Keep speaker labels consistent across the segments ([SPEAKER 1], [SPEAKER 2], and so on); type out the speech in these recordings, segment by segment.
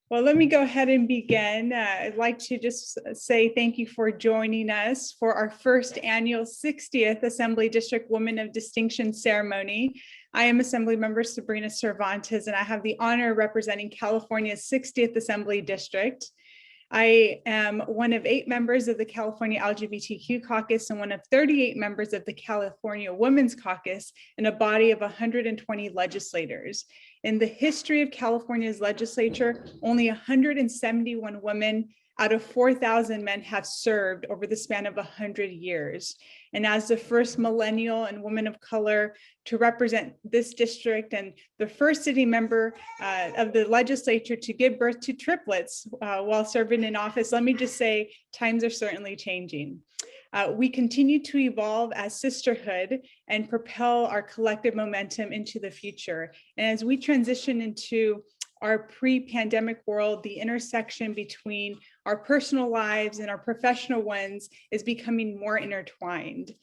[SPEAKER 1] Well, let me go ahead and begin. I'd like to just say thank you for joining us for our first annual 60th Assembly District Women of Distinction ceremony. I am Assembly Member Sabrina Cervantes, and I have the honor of representing California's 60th Assembly District. I am one of 8 members of the California LGBTQ Caucus and one of 38 members of the California Women's Caucus in a body of 120 legislators. In the history of California's legislature, only 171 women out of 4,000 men have served over the span of 100 years. And as the first millennial and woman of color to represent this district and the first city member of the legislature to give birth to triplets while serving in office, let me just say, times are certainly changing. We continue to evolve as sisterhood and propel our collective momentum into the future. And as we transition into our pre-pandemic world, the intersection between our personal lives and our professional ones is becoming more intertwined.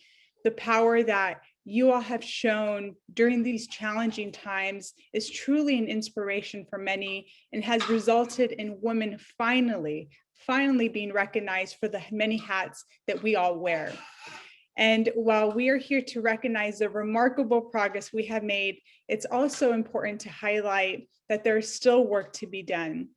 [SPEAKER 1] The power that you all have shown during these challenging times is truly an inspiration for many and has resulted in women finally being recognized for the many hats that we all wear. And while we are here to recognize the remarkable progress we have made, it's also important to highlight that there's still work to be done.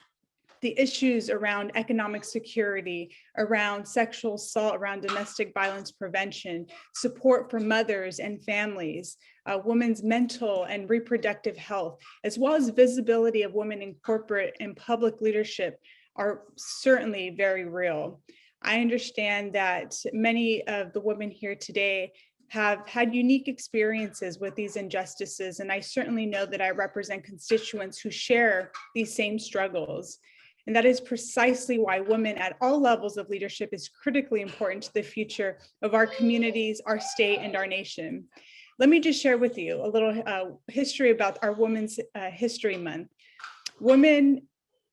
[SPEAKER 1] The issues around economic security, around sexual assault, around domestic violence prevention, support for mothers and families, women's mental and reproductive health, as well as visibility of women in corporate and public leadership are certainly very real. I understand that many of the women here today have had unique experiences with these injustices, and I certainly know that I represent constituents who share these same struggles. And that is precisely why women at all levels of leadership is critically important to the future of our communities, our state, and our nation. Let me just share with you a little history about our Women's History Month. Women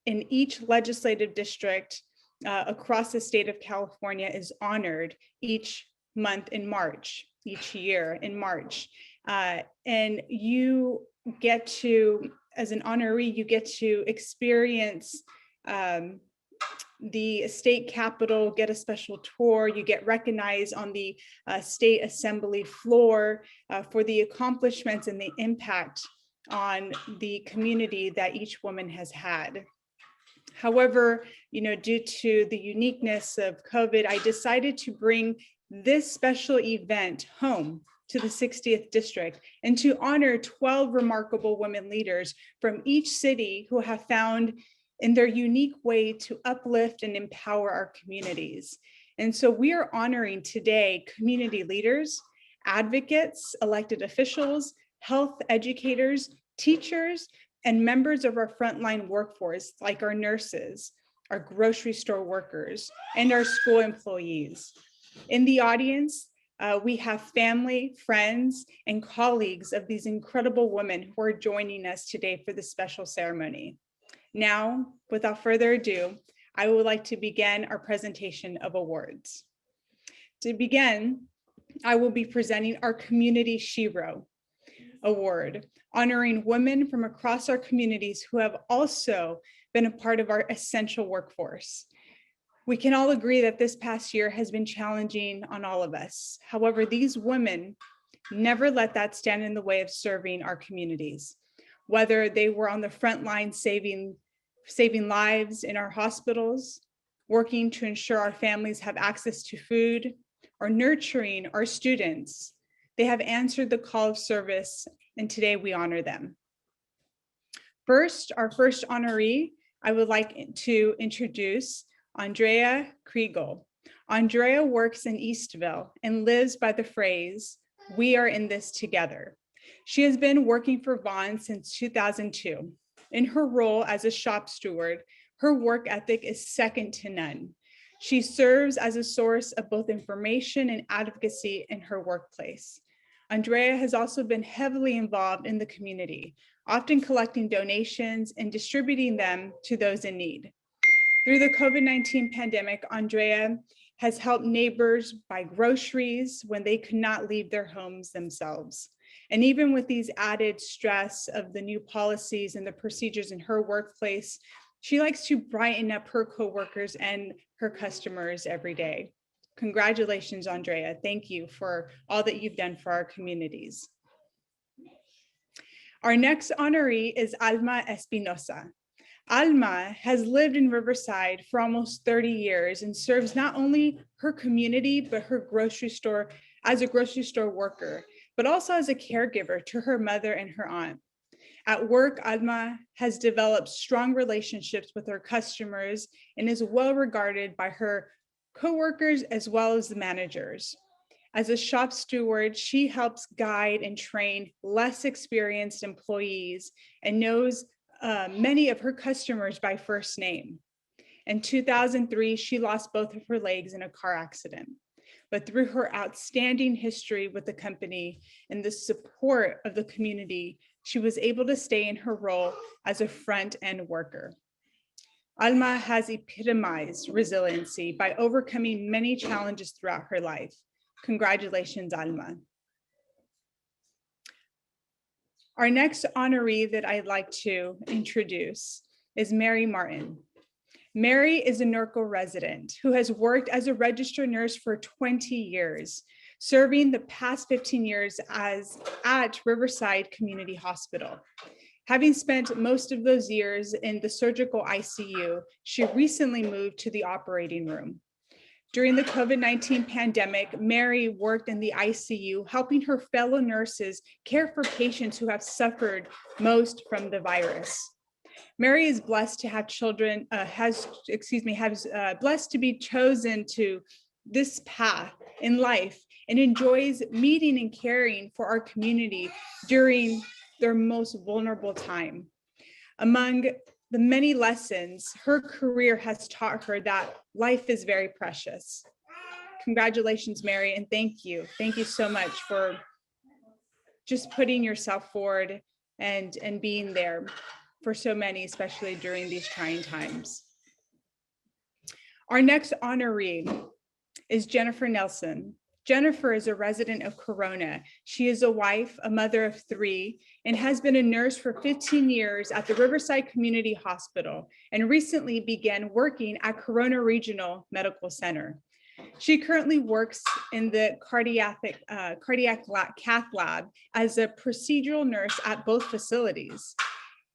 [SPEAKER 1] in each legislative district across the state of California is honored each month in March, each year in March. And you get to, as an honoree, you get to experience the state capitol, get a special tour, you get recognized on the state assembly floor for the accomplishments and the impact on the community that each woman has had. However, due to the uniqueness of COVID, I decided to bring this special event home to the 60th district and to honor 12 remarkable women leaders from each city who have found in their unique way to uplift and empower our communities. And so we are honoring today community leaders, advocates, elected officials, health educators, teachers, and members of our frontline workforce, like our nurses, our grocery store workers, and our school employees. In the audience, we have family, friends, and colleagues of these incredible women who are joining us today for this special ceremony. Now, without further ado, I would like to begin our presentation of awards. To begin, I will be presenting our Community Shiro Award, honoring women from across our communities who have also been a part of our essential workforce. We can all agree that this past year has been challenging on all of us. However, these women never let that stand in the way of serving our communities. Whether they were on the front line saving lives in our hospitals, working to ensure our families have access to food, or nurturing our students, they have answered the call of service, and today we honor them. First, our first honoree, I would like to introduce Andrea Kriegel. Andrea works in Eastville and lives by the phrase, "We are in this together." She has been working for Vaughn since 2002. In her role as a shop steward, her work ethic is second to none. She serves as a source of both information and advocacy in her workplace. Andrea has also been heavily involved in the community, often collecting donations and distributing them to those in need. Through the COVID-19 pandemic, Andrea has helped neighbors buy groceries when they could not leave their homes themselves. And even with these added stress of the new policies and the procedures in her workplace, She likes to brighten up her coworkers and her customers every day. Congratulations, Andrea. Thank you for all that you've done for our communities. Our next honoree is Alma Espinosa. Alma has lived in Riverside for almost 30 years and serves not only her community, but her grocery store as a grocery store worker, but also as a caregiver to her mother and her aunt. At work, Alma has developed strong relationships with her customers and is well regarded by her coworkers as well as the managers. As a shop steward, she helps guide and train less experienced employees and knows many of her customers by first name. In 2003, she lost both of her legs in a car accident. But through her outstanding history with the company and the support of the community, she was able to stay in her role as a front-end worker. Alma has epitomized resiliency by overcoming many challenges throughout her life. Congratulations, Alma. Our next honoree that I'd like to introduce is Mary Martin. Mary is a Norco resident who has worked as a registered nurse for 20 years, serving the past 15 years at Riverside Community Hospital. Having spent most of those years in the surgical ICU, she recently moved to the operating room. During the COVID-19 pandemic, Mary worked in the ICU, helping her fellow nurses care for patients who have suffered most from the virus. Mary is blessed to have children, blessed to be chosen to this path in life and enjoys meeting and caring for our community during their most vulnerable time. Among the many lessons her career has taught her that life is very precious. Congratulations, Mary, and thank you. Thank you so much for just putting yourself forward and being there for so many, especially during these trying times. Our next honoree is Jennifer Nelson. Jennifer is a resident of Corona. She is a wife, a mother of 3, and has been a nurse for 15 years at the Riverside Community Hospital and recently began working at Corona Regional Medical Center. She currently works in the cardiac cath lab as a procedural nurse at both facilities.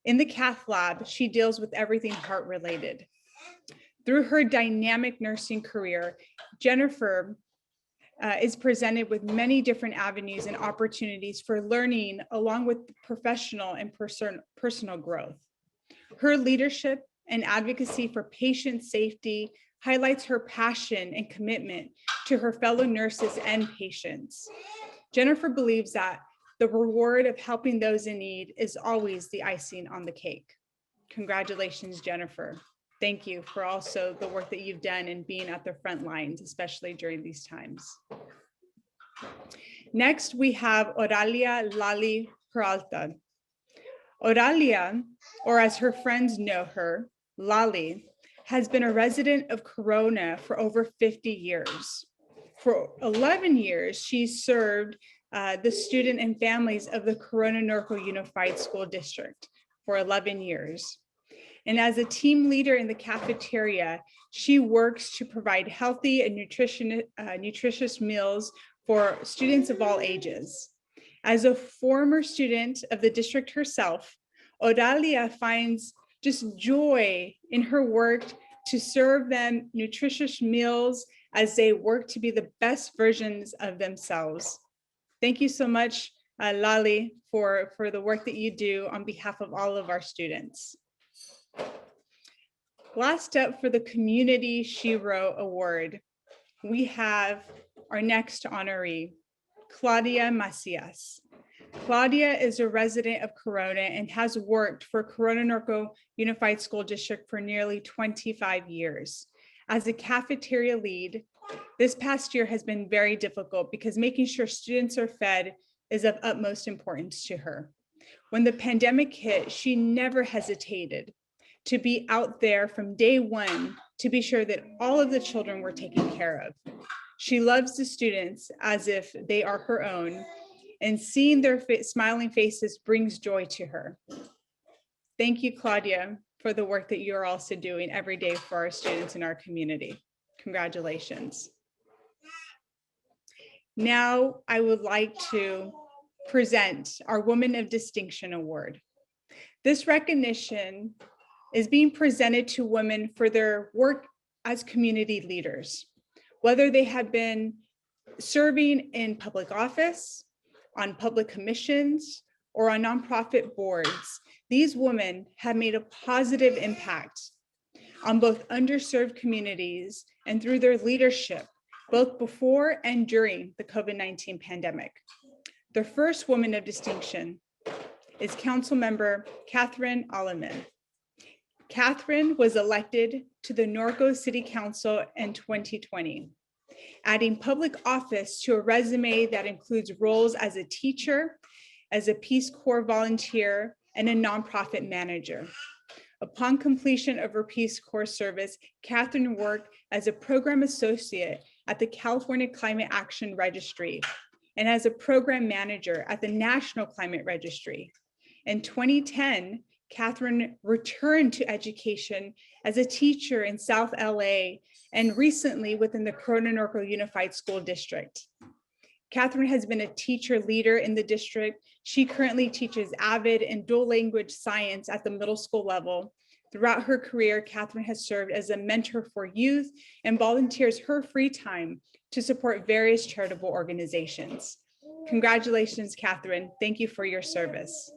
[SPEAKER 1] In the cath lab, she deals with everything heart related. Through her dynamic nursing career, Jennifer is presented with many different avenues and opportunities for learning along with professional and personal growth. Her leadership and advocacy for patient safety highlights her passion and commitment to her fellow nurses and patients. Jennifer believes that the reward of helping those in need is always the icing on the cake. Congratulations, Jennifer. Thank you for also the work that you've done in being at the front lines, especially during these times. Next, we have Oralia Lali Peralta. Oralia, or as her friends know her, Lali, has been a resident of Corona for over 50 years. For 11 years, she served the student and families of the Corona Norco Unified School District for 11 years. And as a team leader in the cafeteria, she works to provide healthy and nutritious meals for students of all ages. As a former student of the district herself, Oralia finds just joy in her work to serve them nutritious meals as they work to be the best versions of themselves. Thank you so much, Lali, for the work that you do on behalf of all of our students. Last up for the Community Shiro Award, we have our next honoree, Claudia Macias. Claudia is a resident of Corona and has worked for Corona Norco Unified School District for nearly 25 years. As a cafeteria lead, this past year has been very difficult because making sure students are fed is of utmost importance to her. When the pandemic hit, she never hesitated to be out there from day one to be sure that all of the children were taken care of. She loves the students as if they are her own, and seeing their smiling faces brings joy to her. Thank you, Claudia, for the work that you're also doing every day for our students in our community. Congratulations. Now I would like to present our Woman of Distinction Award. This recognition is being presented to women for their work as community leaders, whether they have been serving in public office, on public commissions, or on nonprofit boards. These women have made a positive impact on both underserved communities and through their leadership, both before and during the COVID-19 pandemic. The first woman of distinction is Councilmember Catherine Oliman. Catherine was elected to the Norco City Council in 2020, adding public office to a resume that includes roles as a teacher, as a Peace Corps volunteer, and a nonprofit manager. Upon completion of her Peace Corps service, Catherine worked as a program associate at the California Climate Action Registry and as a program manager at the National Climate Registry. In 2010, Catherine returned to education as a teacher in South LA and recently within the Corona Norco Unified School District. Catherine has been a teacher leader in the district. She currently teaches AVID and dual language science at the middle school level. Throughout her career, Catherine has served as a mentor for youth and volunteers her free time to support various charitable organizations. Congratulations, Catherine. Thank you for your service.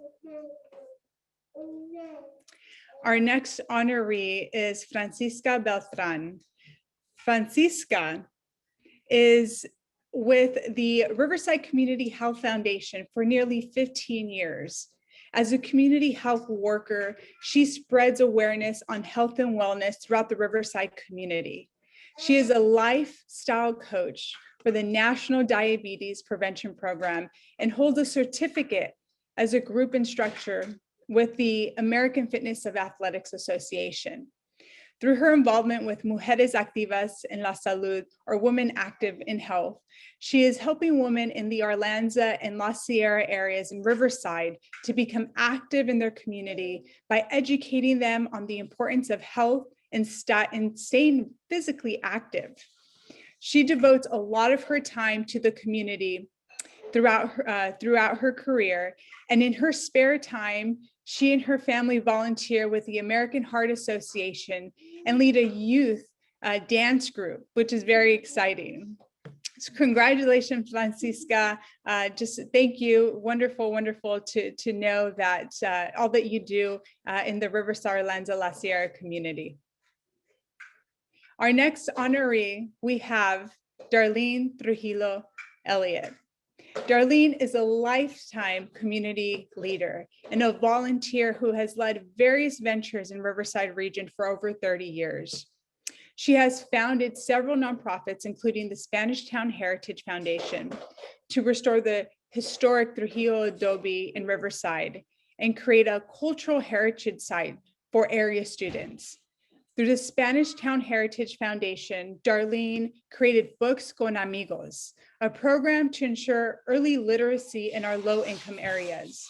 [SPEAKER 1] Our next honoree is Francisca Beltran. Francisca is with the Riverside Community Health Foundation for nearly 15 years. As a community health worker, she spreads awareness on health and wellness throughout the Riverside community. She is a lifestyle coach for the National Diabetes Prevention Program and holds a certificate as a group instructor with the American Fitness of Athletics Association. Through her involvement with Mujeres Activas en la Salud, or Women Active in Health, she is helping women in the Arlanza and La Sierra areas in Riverside to become active in their community by educating them on the importance of health and staying physically active. She devotes a lot of her time to the community throughout her career, and in her spare time, she and her family volunteer with the American Heart Association and lead a youth dance group, which is very exciting. So congratulations, Francisca. Just thank you. Wonderful, wonderful to know that all that you do in the Riverside Arlanza La Sierra community. Our next honoree, we have Darlene Trujillo Elliott. Darlene is a lifetime community leader and a volunteer who has led various ventures in Riverside region for over 30 years. She has founded several nonprofits, including the Spanish Town Heritage Foundation, to restore the historic Trujillo adobe in Riverside and create a cultural heritage site for area students. Through the Spanish Town Heritage Foundation, Darlene created Books con Amigos, a program to ensure early literacy in our low-income areas.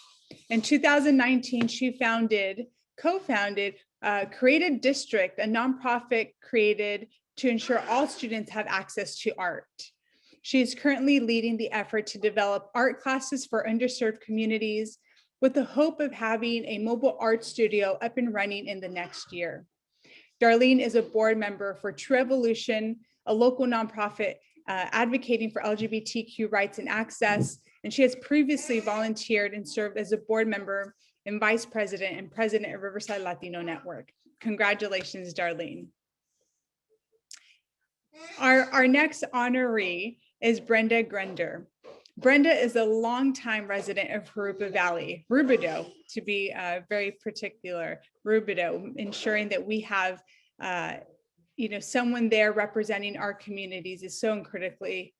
[SPEAKER 1] In 2019, she co-founded Created District, a nonprofit created to ensure all students have access to art. She is currently leading the effort to develop art classes for underserved communities with the hope of having a mobile art studio up and running in the next year. Darlene is a board member for True Evolution, a local nonprofit advocating for LGBTQ rights and access, and she has previously volunteered and served as a board member and vice president and president of Riverside Latino Network. Congratulations, Darlene. Our next honoree is Brenda Grunder. Brenda is a longtime resident of Jurupa Valley, Rubidoux, to be very particular, Rubidoux, ensuring that we have someone there representing our communities is so critically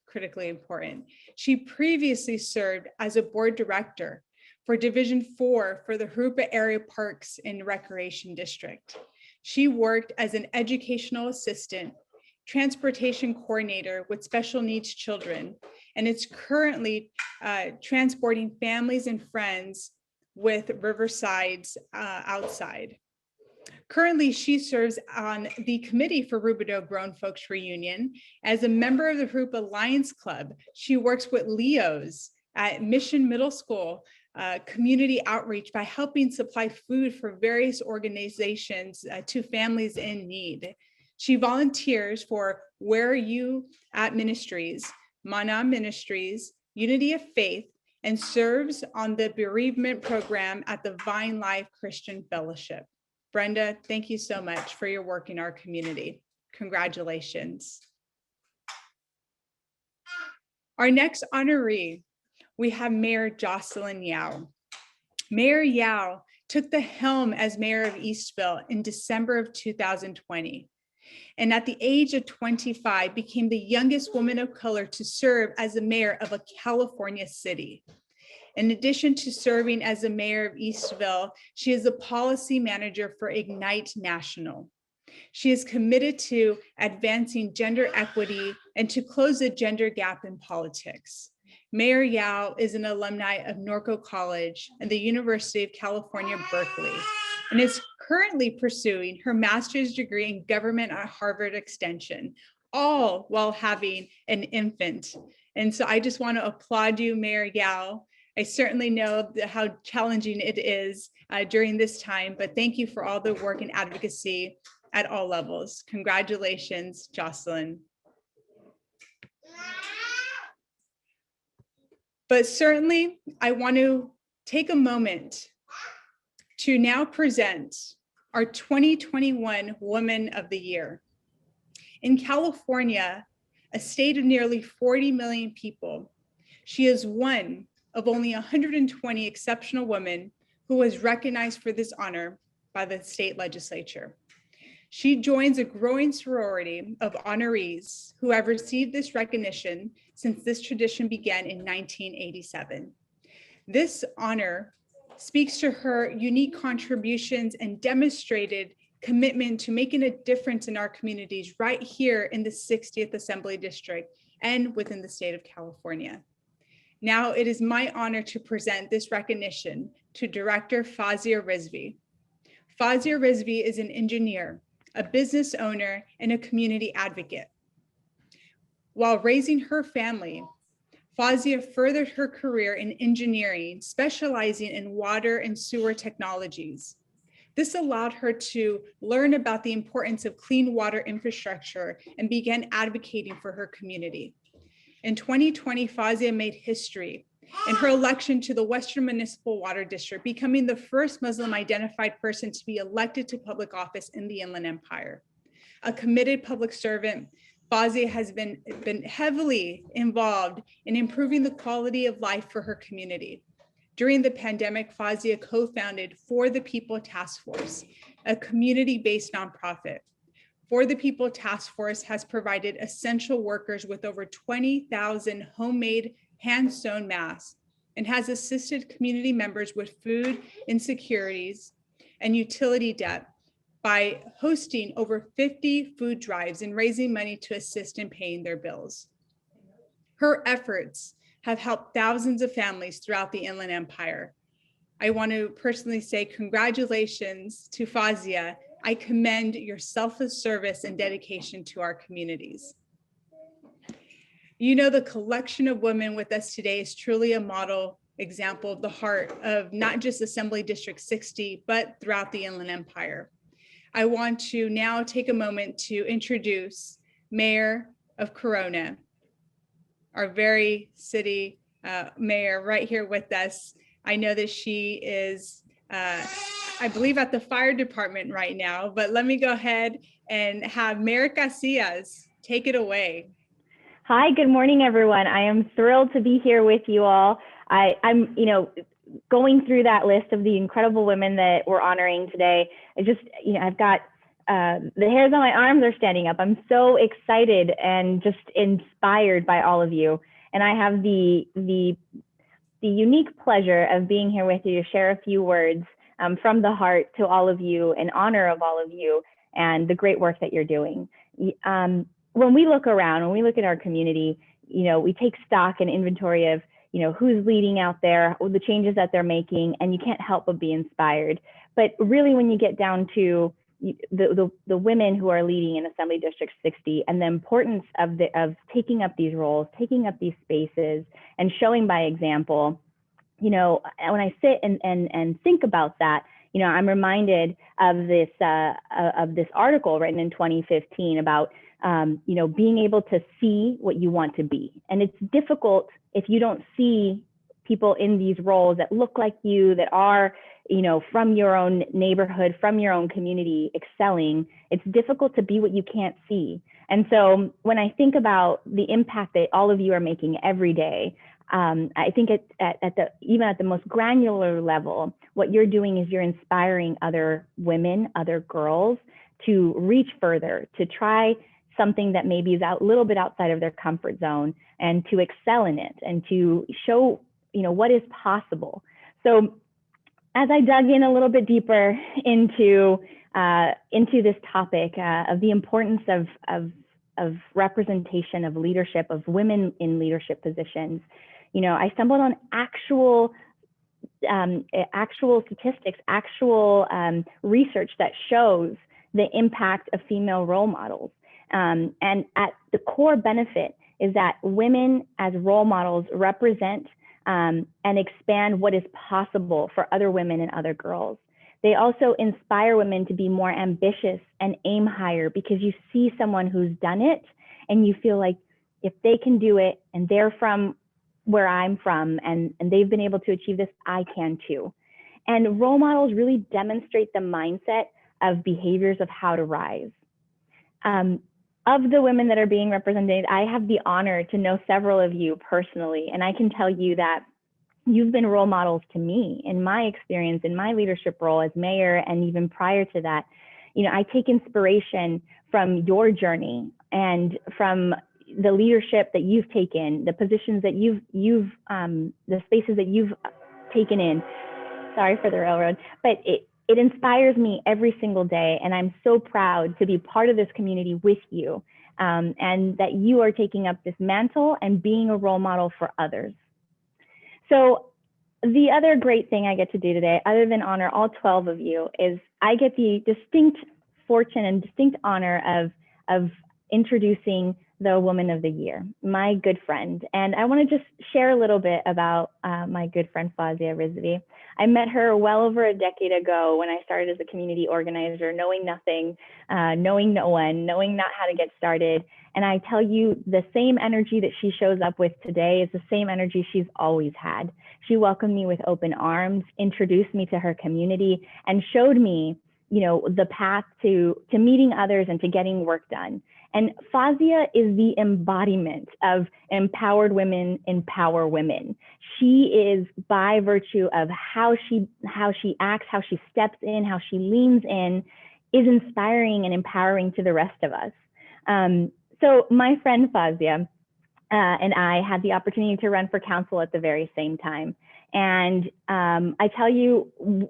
[SPEAKER 1] important. She previously served as a board director for Division 4 for the Jurupa Area Parks and Recreation District. She worked as an educational assistant, transportation coordinator with special needs children, and is currently transporting families and friends with Riverside's outside. Currently, she serves on the committee for Rubidoux Grown Folks Reunion. As a member of the Hrupa Lions Club, she works with Leos at Mission Middle School community outreach by helping supply food for various organizations to families in need. She volunteers for Where Are You At Ministries, Mana Ministries, Unity of Faith, and serves on the bereavement program at the Vine Life Christian Fellowship. Brenda, thank you so much for your work in our community. Congratulations. Our next honoree, we have Mayor Jocelyn Yao. Mayor Yao took the helm as mayor of Eastville in December of 2020. And at the age of 25, became the youngest woman of color to serve as the mayor of a California city. In addition to serving as the mayor of Eastville, she is the policy manager for Ignite National. She is committed to advancing gender equity and to close the gender gap in politics. Mayor Yao is an alumni of Norco College and the University of California, Berkeley, and is currently pursuing her master's degree in government at Harvard Extension, all while having an infant. And so I just want to applaud you, Mayor Yao. I certainly know how challenging it is during this time, but thank you for all the work and advocacy at all levels. Congratulations, Jocelyn. But certainly, I want to take a moment to now present our 2021 Woman of the Year. In California, a state of nearly 40 million people, she is one of only 120 exceptional women who was recognized for this honor by the state legislature. She joins a growing sorority of honorees who have received this recognition since this tradition began in 1987. This honor speaks to her unique contributions and demonstrated commitment to making a difference in our communities right here in the 60th Assembly District and within the state of California. Now it is my honor to present this recognition to Director Fazia Rizvi. Fazia Rizvi is an engineer, a business owner, and a community advocate. While raising her family, Fazia furthered her career in engineering, specializing in water and sewer technologies. This allowed her to learn about the importance of clean water infrastructure and began advocating for her community. In 2020, Fazia made history in her election to the Western Municipal Water District, becoming the first Muslim identified person to be elected to public office in the Inland Empire. A committed public servant, Fazia has been heavily involved in improving the quality of life for her community. During the pandemic, Fazia co-founded For the People Task Force, a community-based nonprofit. For the People Task Force has provided essential workers with over 20,000 homemade hand-sewn masks and has assisted community members with food insecurities and utility debt by hosting over 50 food drives and raising money to assist in paying their bills. Her efforts have helped thousands of families throughout the Inland Empire. I want to personally say congratulations to Fazia. I commend your selfless service and dedication to our communities. You know, the collection of women with us today is truly a model example of the heart of not just Assembly District 60, but throughout the Inland Empire. I want to now take a moment to introduce Mayor of Corona, our very city mayor right here with us. I know that she is, I believe, at the fire department right now, but let me go ahead and have Mayor Casillas take it away.
[SPEAKER 2] Hi, good morning, everyone. I am thrilled to be here with you all. I'm, going through that list of the incredible women that we're honoring today. I just, I've got the hairs on my arms are standing up. I'm so excited and just inspired by all of you. And I have the unique pleasure of being here with you to share a few words from the heart to all of you in honor of all of you and the great work that you're doing. When we look around, when we look at our community, we take stock and inventory of, who's leading out there, the changes that they're making, and you can't help but be inspired. But really, when you get down to the women who are leading in Assembly District 60 and the importance of taking up these roles, taking up these spaces, and showing by example. When I sit and think about that, I'm reminded of this article written in 2015 about being able to see what you want to be. And it's difficult if you don't see people in these roles that look like you, that are, from your own neighborhood, from your own community, excelling. It's difficult to be what you can't see. And so when I think about the impact that all of you are making every day, I think even at the most granular level, what you're doing is you're inspiring other women, other girls to reach further, to try something that maybe is a little bit outside of their comfort zone, and to excel in it and to show, what is possible. So as I dug in a little bit deeper into this topic of the importance of representation, of leadership, of women in leadership positions, I stumbled on actual statistics, research that shows the impact of female role models. And at the core benefit is that women as role models represent and expand what is possible for other women and other girls. They also inspire women to be more ambitious and aim higher, because you see someone who's done it and you feel like if they can do it and they're from where I'm from and they've been able to achieve this, I can too. And role models really demonstrate the mindset of behaviors of how to rise. Of the women that are being represented, I have the honor to know several of you personally, and I can tell you that you've been role models to me in my experience, in my leadership role as mayor, and even prior to that. I take inspiration from your journey and from the leadership that you've taken, the positions that the spaces that you've taken in. Sorry for the railroad, but it inspires me every single day. And I'm so proud to be part of this community with you, and that you are taking up this mantle and being a role model for others. So the other great thing I get to do today, other than honor all 12 of you, is I get the distinct fortune and distinct honor of introducing the Woman of the Year, my good friend. And I want to just share a little bit about my good friend, Fazia Rizvi. I met her well over a decade ago when I started as a community organizer, knowing nothing, knowing no one, knowing not how to get started. And I tell you, the same energy that she shows up with today is the same energy she's always had. She welcomed me with open arms, introduced me to her community, and showed me, the path to meeting others and to getting work done. And Fazia is the embodiment of empowered women empower women. She is, by virtue of how she acts, how she steps in, how she leans in, is inspiring and empowering to the rest of us. So my friend Fazia and I had the opportunity to run for council at the very same time. And I tell you,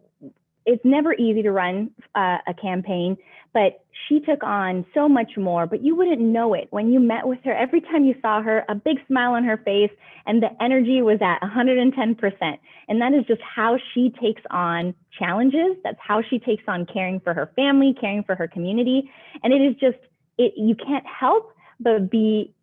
[SPEAKER 2] it's never easy to run a campaign, but she took on so much more, but you wouldn't know it when you met with her. Every time you saw her, a big smile on her face, and the energy was at 110%. And that is just how she takes on challenges. That's how she takes on caring for her family, caring for her community. And it is just, you can't help but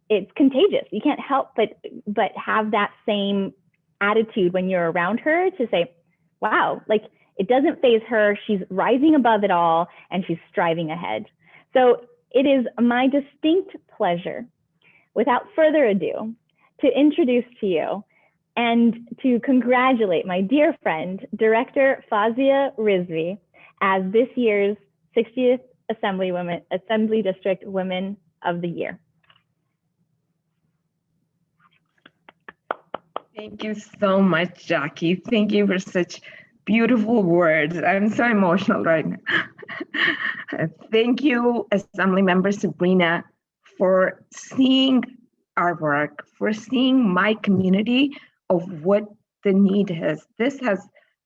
[SPEAKER 2] it's contagious. You can't help but have that same attitude when you're around her, to say, wow, like, it doesn't faze her. She's rising above it all, and she's striving ahead. So it is my distinct pleasure, without further ado, to introduce to you and to congratulate my dear friend, Director Fazia Rizvi, as this year's 60th Assembly District Women of the Year.
[SPEAKER 3] Thank you so much, Jackie. Thank you for such beautiful words. I'm so emotional right now. Thank you, Assembly Member Sabrina, for seeing our work, for seeing my community of what the need is.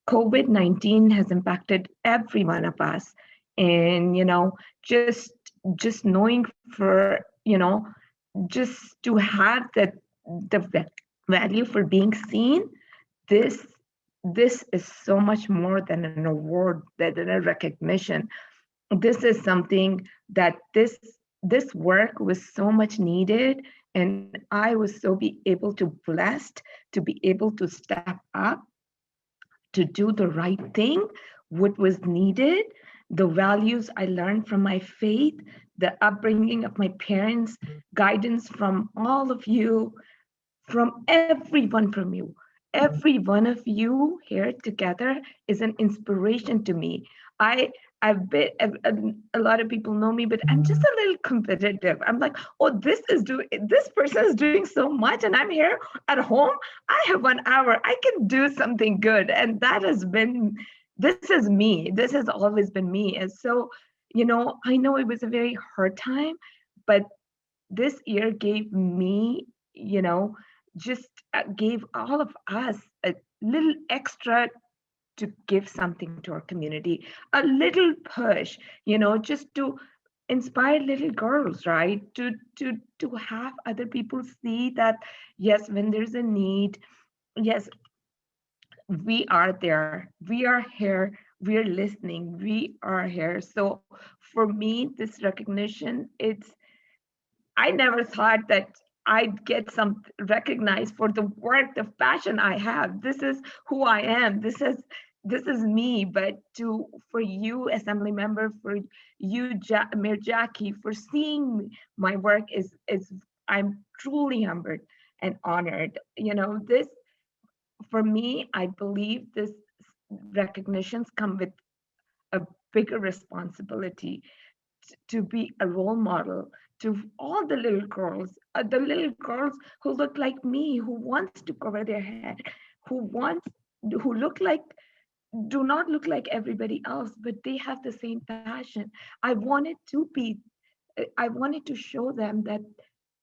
[SPEAKER 3] COVID-19 has impacted every one of us. And, just knowing for, just to have the value for being seen, this is so much more than an award, than a recognition. this is something that this work was so much needed, and I was so be able to blessed to be able to step up to do the right thing, what was needed, the values I learned from my faith, the upbringing of my parents, guidance from all of you, from everyone from you. Every one of you here together is an inspiration to me. I I've been a lot of people know me, but I'm just a little competitive. I'm like, oh, this person is doing so much, and I'm here at home. I have 1 hour. I can do something good, and that has been. This is me. This has always been me. And so, I know it was a very hard time, but this year gave me, just gave all of us a little extra to give something to our community, a little push, just to inspire little girls, right? To have other people see that, yes, when there's a need, yes, we are there, we are here, we're listening, we are here. So for me, this recognition, I never thought that I'd get some recognized for the work, the passion I have. This is who I am. This is me. But for you, assembly member, for you, Mayor Jackie, for seeing my work is I'm truly humbled and honored. This for me, I believe this recognitions come with a bigger responsibility to be a role model to all the little girls who look like me, who wants to cover their head, who wants, who look like, do not look like everybody else, but they have the same passion. I wanted to show them that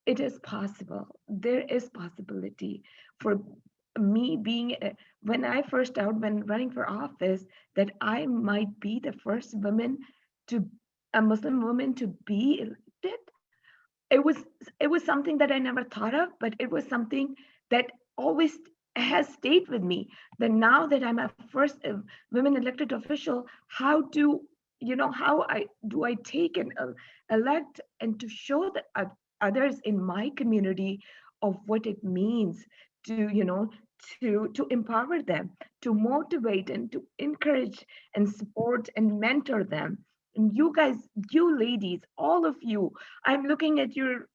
[SPEAKER 3] it is possible. There is possibility for me being, when I first out, when running for office, that I might be the first woman to, a Muslim woman to be elected. It was it was something that I never thought of, but it was something that always has stayed with me. That now that I'm a first women elected official, how do how I take and elect and to show that others in my community of what it means to to empower them, to motivate and to encourage and support and mentor them. And you guys, you ladies, all of you, I'm looking at your,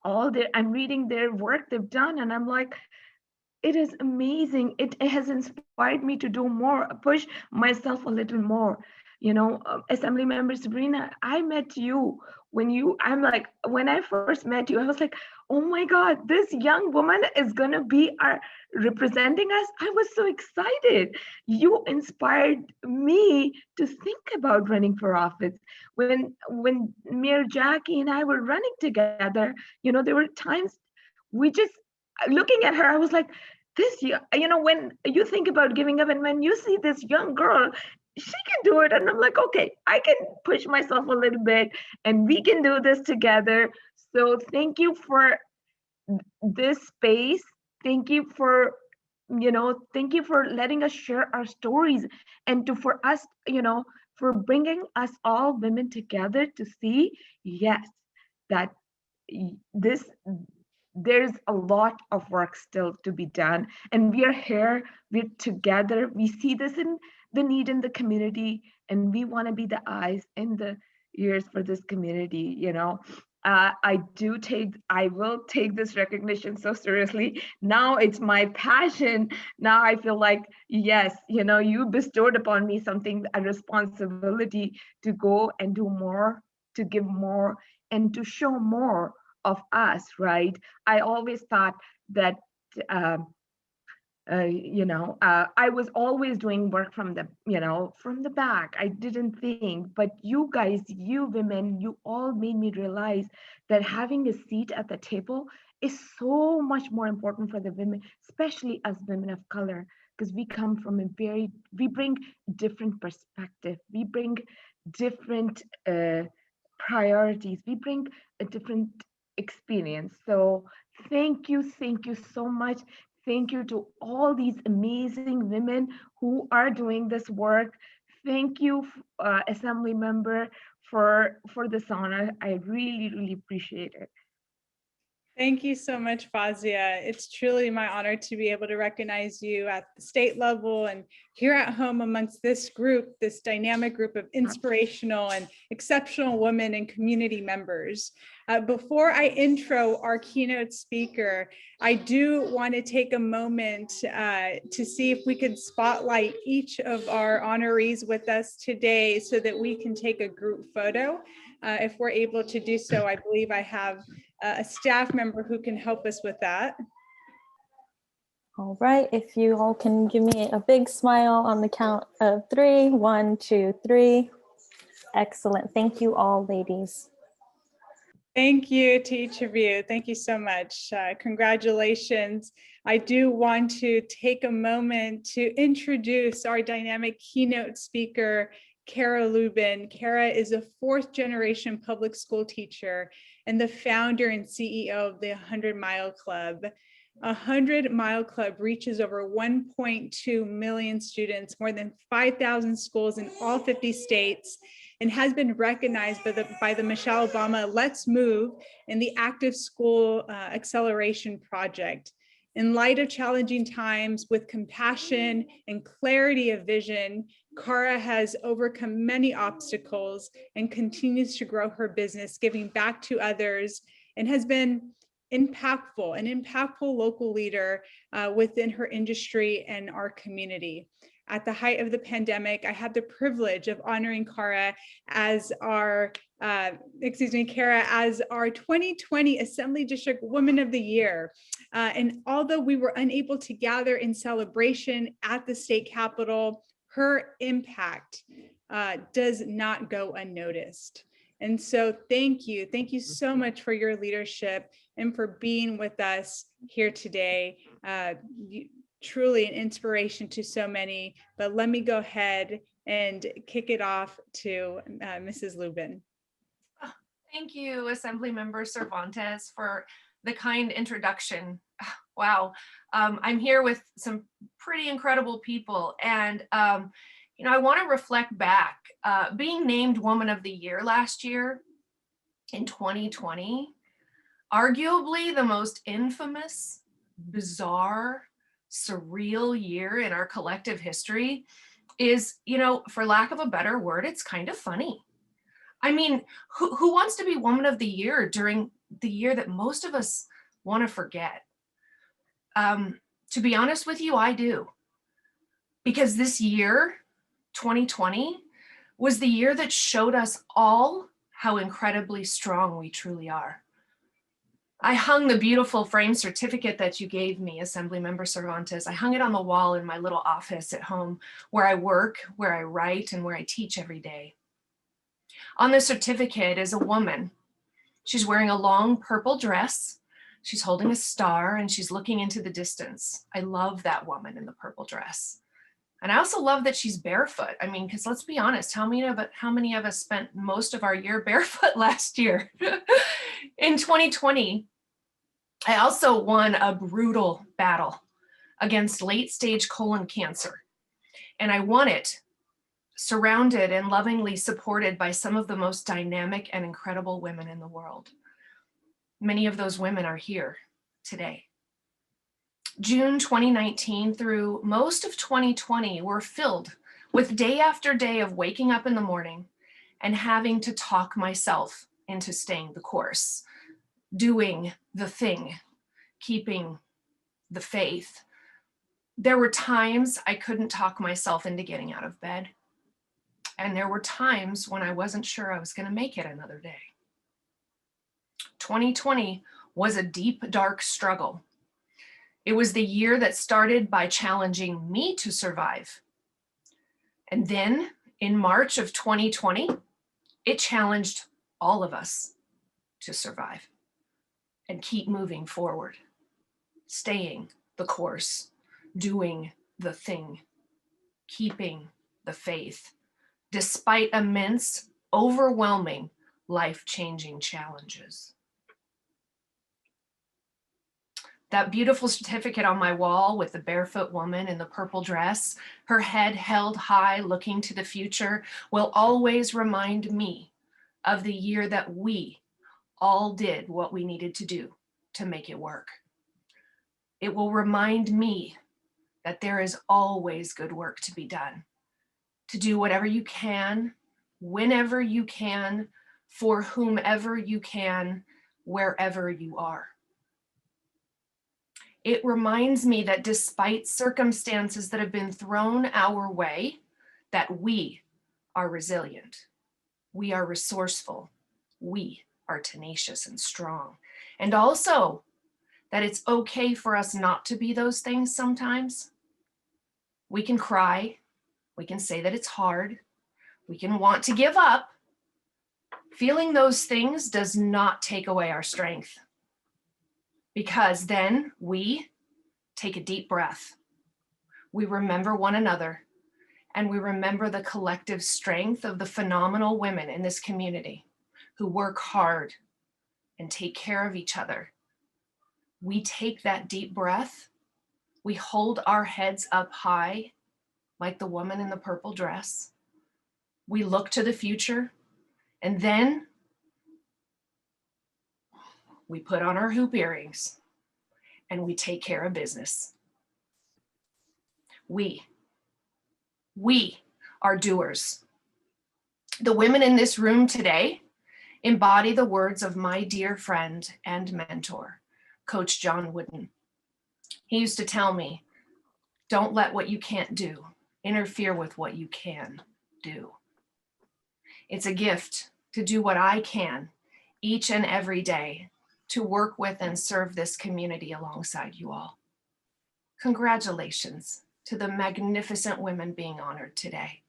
[SPEAKER 3] I'm reading their work they've done, and I'm like, it is amazing. It has inspired me to do more, push myself a little more. Assembly member Sabrina, I met you I'm like, when I first met you, I was like, oh my God, this young woman is going to be our representing us. I was so excited. You inspired me to think about running for office. When Mayor Jackie and I were running together, there were times we just, looking at her, I was like, when you think about giving up and when you see this young girl, she can do it. And I'm like, okay, I can push myself a little bit and we can do this together. So thank you for this space. Thank you for, thank you for letting us share our stories and for us, for bringing us all women together to see, yes, that this there's a lot of work still to be done, and we are here, we're together, we see this in the need in the community, and we want to be the eyes and the ears for this community. I will take this recognition so seriously. Now it's my passion. Now I feel like, yes, you bestowed upon me something, a responsibility to go and do more, to give more, and to show more of us, right? I always thought that, I was always doing work from the back. I didn't think, but you guys, you women, you all made me realize that having a seat at the table is so much more important for the women, especially as women of color, because we bring different perspective, we bring different priorities, we bring a different experience. So thank you so much. Thank you to all these amazing women who are doing this work. Thank you, Assembly Member, for this honor. I really, really appreciate it.
[SPEAKER 1] Thank you so much, Fazia. It's truly my honor to be able to recognize you at the state level and here at home amongst this group, this dynamic group of inspirational and exceptional women and community members. Before I intro our keynote speaker, I do want to take a moment to see if we could spotlight each of our honorees with us today so that we can take a group photo. If we're able to do so, I believe I have a staff member who can help us with that.
[SPEAKER 4] All right, if you all can give me a big smile on the count of 3. 1, 2, 3. Excellent. Thank you all, ladies.
[SPEAKER 1] Thank you to each of you. Thank you so much. Congratulations. I do want to take a moment to introduce our dynamic keynote speaker, Kara Lubin. Kara is a 4th-generation public school teacher and the founder and CEO of the 100 Mile Club. 100 Mile Club reaches over 1.2 million students, more than 5,000 schools in all 50 states, and has been recognized by the Michelle Obama Let's Move and the Active School Acceleration Project. In light of challenging times, with compassion and clarity of vision, Kara has overcome many obstacles and continues to grow her business, giving back to others, and has been an impactful local leader within her industry and our community. At the height of the pandemic, I had the privilege of honoring Kara as our 2020 Assembly District Woman of the Year. And although we were unable to gather in celebration at the state capitol, her impact does not go unnoticed. And so thank you so much for your leadership and for being with us here today. Truly an inspiration to so many, but let me go ahead and kick it off to Mrs. Lubin.
[SPEAKER 5] Thank you, Assembly Member Cervantes, for the kind introduction. Wow, I'm here with some pretty incredible people, and you know, I want to reflect back. Being named Woman of the Year last year in 2020, arguably the most infamous, bizarre, surreal year in our collective history, is, you know, for lack of a better word, it's kind of funny. I mean, who wants to be Woman of the Year during the year that most of us want to forget? To be honest with you, I do. Because this year, 2020, was the year that showed us all how incredibly strong we truly are. I hung the beautiful framed certificate that you gave me, Assembly Member Cervantes. I hung it on the wall in my little office at home where I work, where I write, and where I teach every day. On the certificate is a woman. She's wearing a long purple dress. She's holding a star and she's looking into the distance. I love that woman in the purple dress. And I also love that she's barefoot. I mean, because let's be honest, how many of us spent most of our year barefoot last year? In 2020, I also won a brutal battle against late-stage colon cancer. And I won it surrounded and lovingly supported by some of the most dynamic and incredible women in the world. Many of those women are here today. June 2019 through most of 2020 were filled with day after day of waking up in the morning and having to talk myself into staying the course, doing the thing, keeping the faith. There were times I couldn't talk myself into getting out of bed. And there were times when I wasn't sure I was going to make it another day. 2020 was a deep, dark struggle. It was the year that started by challenging me to survive. And then in March of 2020, it challenged all of us to survive and keep moving forward, staying the course, doing the thing, keeping the faith, despite immense, overwhelming, life-changing challenges. That beautiful certificate on my wall with the barefoot woman in the purple dress, her head held high, looking to the future, will always remind me of the year that we all did what we needed to do to make it work. It will remind me that there is always good work to be done, to do whatever you can, whenever you can, for whomever you can, wherever you are. It reminds me that despite circumstances that have been thrown our way, that we are resilient, we are resourceful, we are tenacious and strong. And also that it's okay for us not to be those things sometimes. We can cry, we can say that it's hard, we can want to give up. Feeling those things does not take away our strength, because then we take a deep breath. We remember one another, and we remember the collective strength of the phenomenal women in this community who work hard and take care of each other. We take that deep breath, we hold our heads up high, like the woman in the purple dress. We look to the future, and then we put on our hoop earrings and we take care of business. We are doers. The women in this room today embody the words of my dear friend and mentor, Coach John Wooden. He used to tell me, don't let what you can't do interfere with what you can do. It's a gift to do what I can each and every day to work with and serve this community alongside you all. Congratulations to the magnificent women being honored today.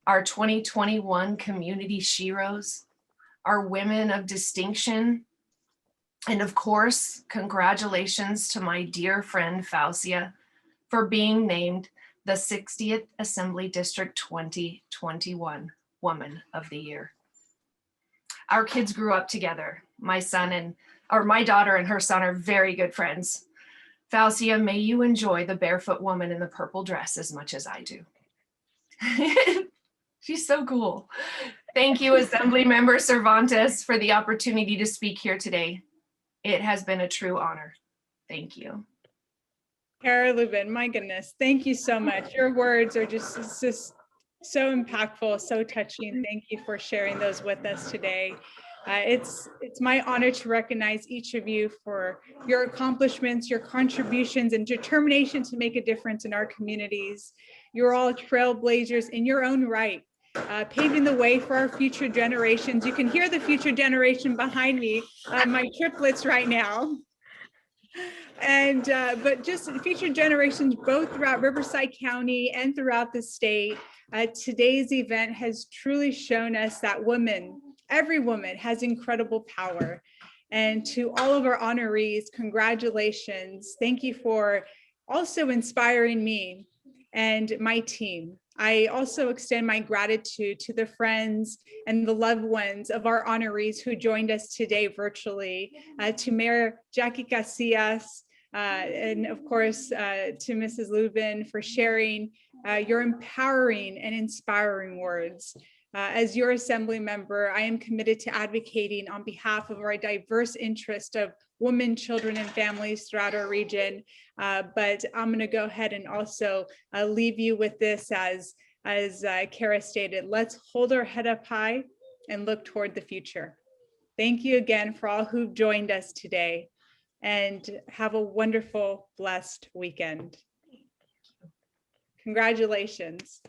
[SPEAKER 5] Our 2021 community Shiros, our women of distinction, and of course, congratulations to my dear friend Fazia for being named the 60th Assembly District 2021 Woman of the Year. Our kids grew up together. My daughter and her son are very good friends. Fazia, may you enjoy the barefoot woman in the purple dress as much as I do. She's so cool. Thank you, Assembly Member Cervantes, for the opportunity to speak here today. It has been a true honor. Thank you.
[SPEAKER 1] Kara Lubin, my goodness, thank you so much. Your words are just so impactful, so touching. Thank you for sharing those with us today. It's my honor to recognize each of you for your accomplishments, your contributions, and determination to make a difference in our communities. You're all trailblazers in your own right, paving the way for our future generations. You can hear the future generation behind me, my triplets right now. And but just future generations both throughout Riverside County and throughout the state. Today's event has truly shown us that every woman has incredible power. And to all of our honorees, congratulations. Thank you for also inspiring me and my team. I also extend my gratitude to the friends and the loved ones of our honorees who joined us today virtually, to Mayor Jackie Casillas, and of course to Mrs. Lubin for sharing your empowering and inspiring words. As your Assembly member, I am committed to advocating on behalf of our diverse interest of women, children, and families throughout our region. But I'm going to go ahead and also leave you with this as Kara stated, let's hold our head up high and look toward the future. Thank you again for all who've joined us today, and have a wonderful, blessed weekend. Congratulations.